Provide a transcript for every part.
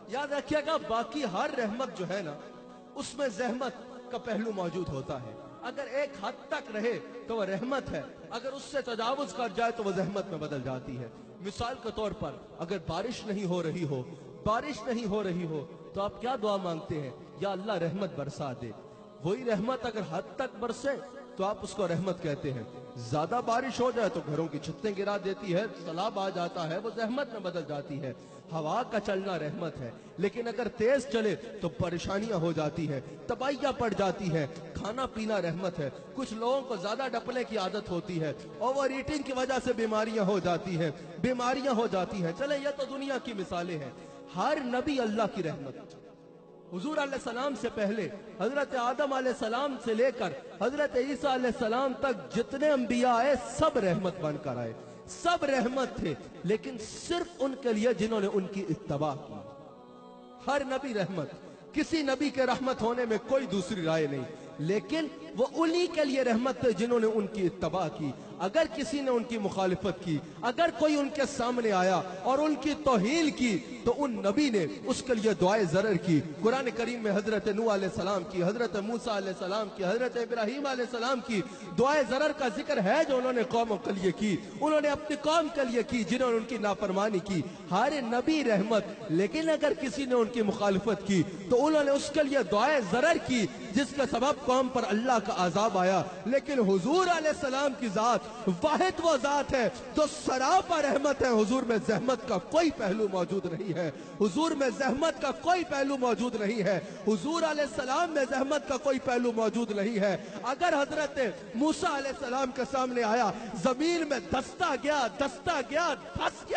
یاد رکھیے گا باقی ہر رحمت جو ہے نا اس میں زحمت کا پہلو موجود ہوتا ہے. اگر ایک حد تک رہے تو وہ رحمت ہے, اگر اس سے تجاوز کر جائے تو وہ زحمت میں بدل جاتی ہے. مثال کے طور پر اگر بارش نہیں ہو رہی ہو تو آپ کیا دعا مانگتے ہیں؟ یا اللہ رحمت برسا دے. وہی رحمت اگر حد تک برسے تو آپ اس کو رحمت کہتے ہیں. زیادہ بارش ہو جائے تو گھروں کی چھتیں گرا دیتی ہے, سیلاب آ جاتا ہے, وہ زحمت میں بدل جاتی ہے. ہوا کا چلنا رحمت ہے, لیکن اگر تیز چلے تو پریشانیاں ہو جاتی ہے, تباہیاں پڑ جاتی ہے. کھانا پینا رحمت ہے. کچھ لوگوں کو زیادہ ڈپنے کی عادت ہوتی ہے, اوور ایٹنگ کی وجہ سے بیماریاں ہو جاتی ہیں. چلیں یہ تو دنیا کی مثالیں ہیں. ہر نبی اللہ کی رحمت. حضور علیہ السلام سے پہلے حضرت آدم علیہ السلام سے لے کر حضرت عیسیٰ علیہ السلام تک جتنے انبیاء آئے سب رحمت بن کر آئے, سب رحمت تھے, لیکن صرف ان کے لیے جنہوں نے ان کی اتباع کی. ہر نبی رحمت, کسی نبی کے رحمت ہونے میں کوئی دوسری رائے نہیں, لیکن وہ انہی کے لیے رحمت تھے جنہوں نے ان کی اتباع کی. اگر کسی نے ان کی مخالفت کی, اگر کوئی ان کے سامنے آیا اور ان کی توہین کی تو ان نبی نے اس کے لیے دعائے ضرر کی. قرآن کریم میں حضرت نوح علیہ السلام کی, حضرت موسیٰ علیہ السلام کی, حضرت ابراہیم علیہ السلام کی دعائے ضرر کا ذکر ہے جو انہوں نے قوموں کے لیے کی, انہوں نے اپنی قوم کے لیے کی جنہوں نے ان کی نافرمانی کی. ہر نبی رحمت, لیکن اگر کسی نے ان کی مخالفت کی تو انہوں نے اس کے لیے دعائے ضرر کی جس کا سبب قوم پر اللہ کا عذاب آیا. لیکن حضور علیہ السلام کی ذات واحد وہ ذات ہے جو سراپا رحمت ہے. حضور میں زحمت کا کوئی پہلو موجود نہیں ہے, حضور میں زحمت کا کوئی پہلو موجود نہیں ہے, حضور علیہ السلام میں زحمت کا کوئی پہلو موجود نہیں ہے. اگر حضرت موسیٰ علیہ السلام کے سامنے آیا, زمین میں دستا گیا دھس گیا,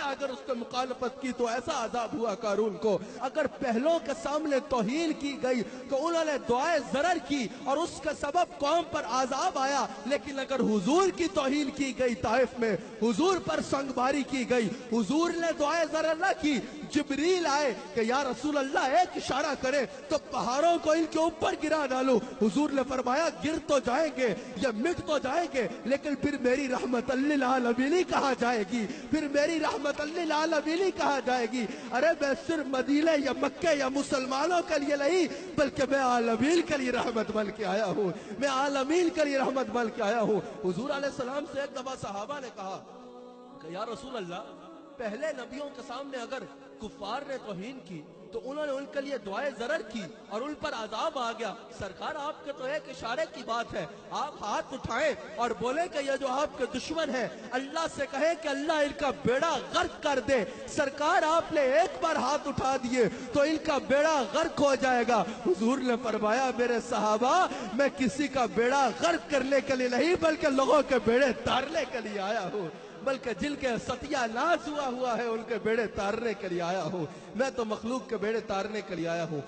اگر اس نے مخالفت کی تو ایسا عذاب ہوا قارون کو. اگر پہلوں کے سامنے توہین کی گئی تو انہوں نے دعائے ضرر کی اور اس کا سبب قوم پر عذاب آیا. لیکن اگر حضور کی توہین کی گئی, طائف میں حضور پر سنگباری کی گئی, حضور نے دعائے ضرر نہ کی, جبریل آئے کہ یا رسول اللہ ایک اشارہ کرے تو پہاڑوں کو ان کے اوپر گرا ڈالو. حضور نے فرمایا گر تو جائیں گے یا مٹ تو جائیں گے, لیکن پھر میری رحمت للعالمین کہا جائے گی, پھر میری رحمت للعالمین کہا جائے گی. ارے میں صرف مدینے یا مکے یا مسلمانوں کے لیے نہیں بلکہ میں عالمین کے لیے رحمت بن کے آیا ہوں, میں عالمین کے لیے رحمت بن کے آیا ہوں. حضور علیہ السلام سے ایک دفعہ صحابہ نے کہا کہ یا رسول اللہ, پہلے نبیوں کے سامنے اگر کفار نے توہین کی تو انہوں نے ان کے لیے دعائے ضرر کی اور ان پر عذاب آ گیا. سرکار آپ کے تو ایک اشارے کی بات ہے, آپ ہاتھ اٹھائیں اور بولیں کہ یہ جو آپ کے دشمن ہیں اللہ سے کہیں کہ اللہ ان کا بیڑا غرق کر دے. سرکار آپ نے ایک بار ہاتھ اٹھا دیے تو ان کا بیڑا غرق ہو جائے گا. حضور نے فرمایا میرے صحابہ, میں کسی کا بیڑا غرق کرنے کے لیے نہیں بلکہ لوگوں کے بیڑے تارنے کے لیے آیا ہوں, بلکہ جن کے ستیہ ناز ہوا ہے ان کے بیڑے تارنے کے لیے آیا ہوں. میں تو مخلوق کے بیڑے تارنے کے لیے آیا ہوں.